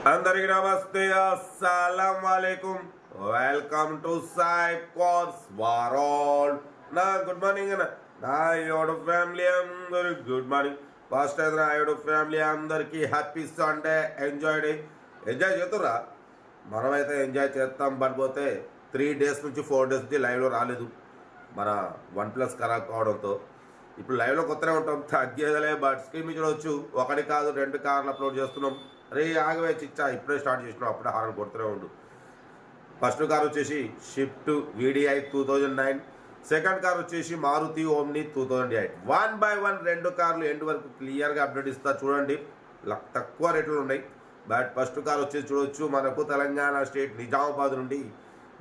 అందరికి నమస్తే, అస్సలం వాలేకుమ్. Welcome to Sai cars world. నా గుడ్ మార్నింగ్ అన్న. నా యోడు ఫ్యామిలీ అందరికి గుడ్ మార్నింగ్. ఫస్ట్ అయితే నా యోడు ఫ్యామిలీ అందరికీ హ్యాపీ సండే. ఎంజాయ్ చేతురా. మనమైతే ఎంజాయ్ చేస్తాం. పడిపోతే 3 days నుంచి 4 days నుంచి లైవ్లో రాలేదు. మన OnePlus ఖరాబ్ కావడంతో ఇప్పుడు లైవ్లో కొత్తనే ఉంటాం. తగ్గేదలే. బట్ స్క్రీన్ చూడవచ్చు. 1 కాదు 2 కార్లు అప్లోడ్ చేస్తున్నాం. అరే ఆగవే చిచ్చా, ఇప్పుడే స్టార్ట్ చేసినాం. అప్పుడే హారన్ కొడుతూనే ఉండు. ఫస్ట్ కార్ వచ్చేసి షిఫ్ట్ VDI 2009. సెకండ్ కార్ వచ్చేసి మారుతి ఓమ్ని 2008. 1 by 1 2 కార్లు ఎండ్ వరకు క్లియర్గా అప్డేట్ ఇస్తా చూడండి. తక్కువ రేట్లు ఉన్నాయి. బట్ ఫస్ట్ కార్ వచ్చేసి చూడవచ్చు, మనకు తెలంగాణ స్టేట్ నిజామాబాద్ నుండి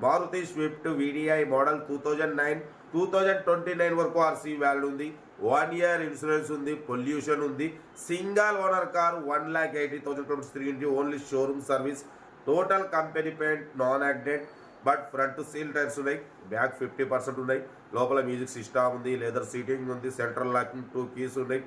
మారుతి స్విఫ్ట్ VDI మోడల్ 2009 2029 వరకు RC వాల్యూ ఉంది. 1 year ఇన్సూరెన్స్ ఉంది. పొల్యూషన్ ఉంది. Single owner car. 1,80,000 kilometers తిరిగింది. Only showroom service. Total company paint, non accident. But front seal tyres ఉన్నాయి. బ్యాక్ 50% ఉన్నాయి. లోపల మ్యూజిక్ సిస్టమ్ ఉంది. లెదర్ సీటింగ్ ఉంది. సెంట్రల్ లాకింగ్ 2 keys ఉన్నాయి.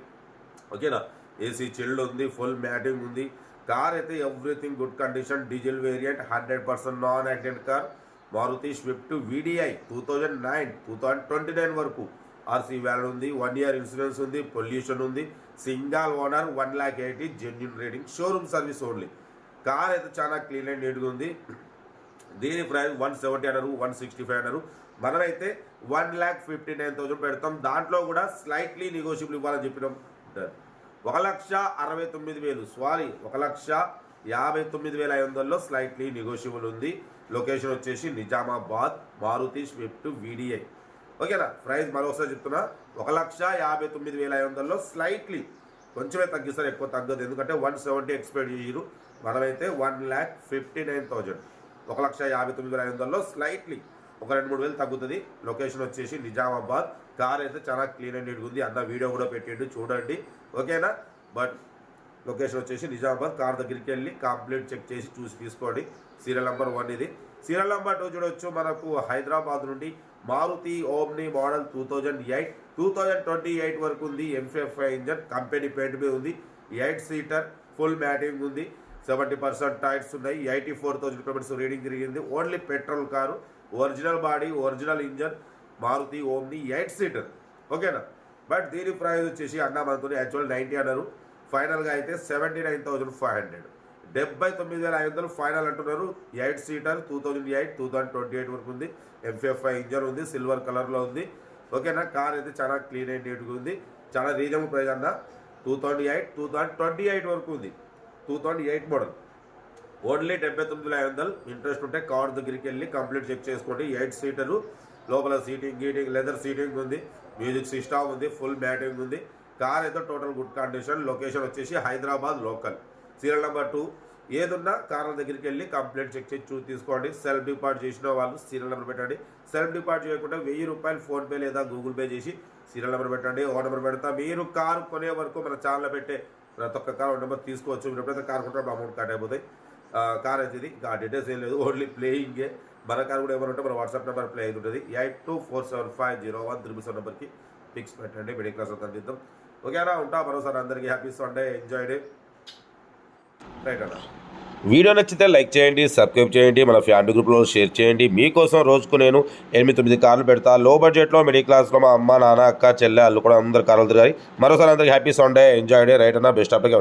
ఓకేనా. AC చిల్డ్ ఉంది. ఫుల్ మ్యాటింగ్ ఉంది. కార్ అయితే everything good condition. Diesel variant, 100% non accident car. Maruti Swift VDI 2009 2029 వరకు RC వాల్యూ ఉంది. 1 year ఇన్సూరెన్స్ ఉంది. పొల్యూషన్ ఉంది. Single owner. 1,80,000 genuine rating. Showroom service only. Car అయితే చాలా క్లీన్ అండ్ నీట్గా ఉంది. దీని ప్రైస్ 170 అన్నారు, 165 అన్నారు. మనమైతే 1,59,000 పెడతాం. దాంట్లో కూడా స్లైట్లీ నెగోషియబుల్ ఇవ్వాలని చెప్పినాం. 1,69,000 సారీ 1,59,500లో స్లైట్లీ నెగోషియబుల్ ఉంది. లొకేషన్ వచ్చేసి నిజామాబాద్. Maruti Swift VDI. ఓకేనా. ప్రైస్ మరోసారి చెప్తున్నా, 1,59,500లో స్లైట్లీ కొంచెమే తగ్గిస్తారు, ఎక్కువ తగ్గదు. ఎందుకంటే 170 ఎక్స్పెక్ట్ చేసిరు. మనమైతే 1,59,000 1,59,500లో స్లైట్లీ ఒక 2-3 వేలు తగ్గుతుంది. లొకేషన్ వచ్చేసి నిజామాబాద్. కార్ అయితే చాలా క్లీన్ అండ్ నీట్గా ఉంది. అన్న వీడియో కూడా పెట్టిండు చూడండి. ఓకేనా. బట్ లొకేషన్ వచ్చేసి నిజామాబాద్. కార్ దగ్గరికి వెళ్ళి కంప్లీట్ చెక్ చేసి చూసి తీసుకోండి. సీరియల్ నెంబర్ 1 ఇది. సీరియల్ నెంబర్ 2 చూడవచ్చు, మనకు హైదరాబాద్ నుండి మారుతి ఓమ్ని మోడల్ 2008 2028 వరకు ఉంది. M55 engine. కంపెనీ పెయింట్ మీద ఉంది. 8 seater. ఫుల్ మ్యాటింగ్ ఉంది. 70% టైర్స్ ఉన్నాయి. 84,000 kilometers రీడింగ్ తిరిగింది. Only petrol car. Original body, original engine. Maruti Omni 8 seater. ఓకేనా. బట్ దీని ప్రైస్ వచ్చేసి అన్న మనతో యాక్చువల్ 90 అన్నారు. ఫైనల్గా అయితే 79,500 79,500 ఫైనల్ అంటున్నారు. 8 seater 2008 2028 వరకు ఉంది. M55 ఇంజన్ ఉంది. సిల్వర్ కలర్లో ఉంది. ఓకేనా. కార్ అయితే చాలా క్లీన్ అండ్ నీట్గా ఉంది. చాలా రీజనబుల్ ప్రైస్ అన్న. 2008 2028 వరకు ఉంది. 2008 మోడల్. ఓన్లీ 79,500. ఇంట్రెస్ట్ ఉంటే కార్ దగ్గరికి వెళ్ళి కంప్లీట్ చెక్ చేసుకోండి. 8 seater. లోపల సీటింగ్ లెదర్ సీటింగ్ ఉంది. మ్యూజిక్ సిస్టమ్ ఉంది. ఫుల్ మ్యాటింగ్ ఉంది. కార్ అయితే టోటల్ గుడ్ కండిషన్. లొకేషన్ వచ్చేసి హైదరాబాద్ లోకల్. Serial number 2. ఏదున్నా కార్ల దగ్గరికి వెళ్ళి కంప్లీట్ చెక్ చేసి తీసుకోండి. సెల్ఫ్ డిపాజిట్ చేసిన వాళ్ళు సీరియల్ నెంబర్ పెట్టండి. సెల్ఫ్ డిపాజిట్ చేయకుండా 1000 రూపాయలు ఫోన్పే లేదా గూగుల్ పే చేసి సీరియల్ నెంబర్ పెట్టండి. ఓ నెంబర్ పెడతా. మీరు కారు కొనే వరకు మన ఛానల్లో పెట్టే ప్రతి ఒక్క కార్ నెంబర్ తీసుకోవచ్చు. మీరు ఎప్పుడైతే కార్ కొంటే అమౌంట్ కట్ అయిపోతాయి. కార్ అయితే ఇది ఇంకా డీటెయిల్స్ ఏం లేదు. ఓన్లీ ప్లేయింగే. మన కార్ కూడా ఏమైనా ఉంటే మన వాట్సాప్ నెంబర్ ప్లే అవుతుంటుంది. 82475013 నెంబర్కి ఫిక్స్ పెట్టండి. మిడిల్ క్లాస్ అంతా చేద్దాం. ఓకేనా. ఉంటా. మరోసారి అందరికీ happy Sunday. Enjoy day. Right అన్న. వీడియో నచ్చితే లైక్ చేయండి, సబ్స్క్రైబ్ చేయండి, మన ఫ్యామిలీ గ్రూప్లో షేర్ చేయండి. మీకోసం రోజుకు నేను 8-9 కార్లు పెడతా. లో బడ్జెట్లో మిడిల్ క్లాస్లో మా అమ్మ, నాన్న, అక్క, చెల్లె, అల్లు కూడా అందరు కార్లు తిరిగాయి. మరోసారి అందరికీ happy Sunday. Enjoy day. Right అన్న. Best of luck.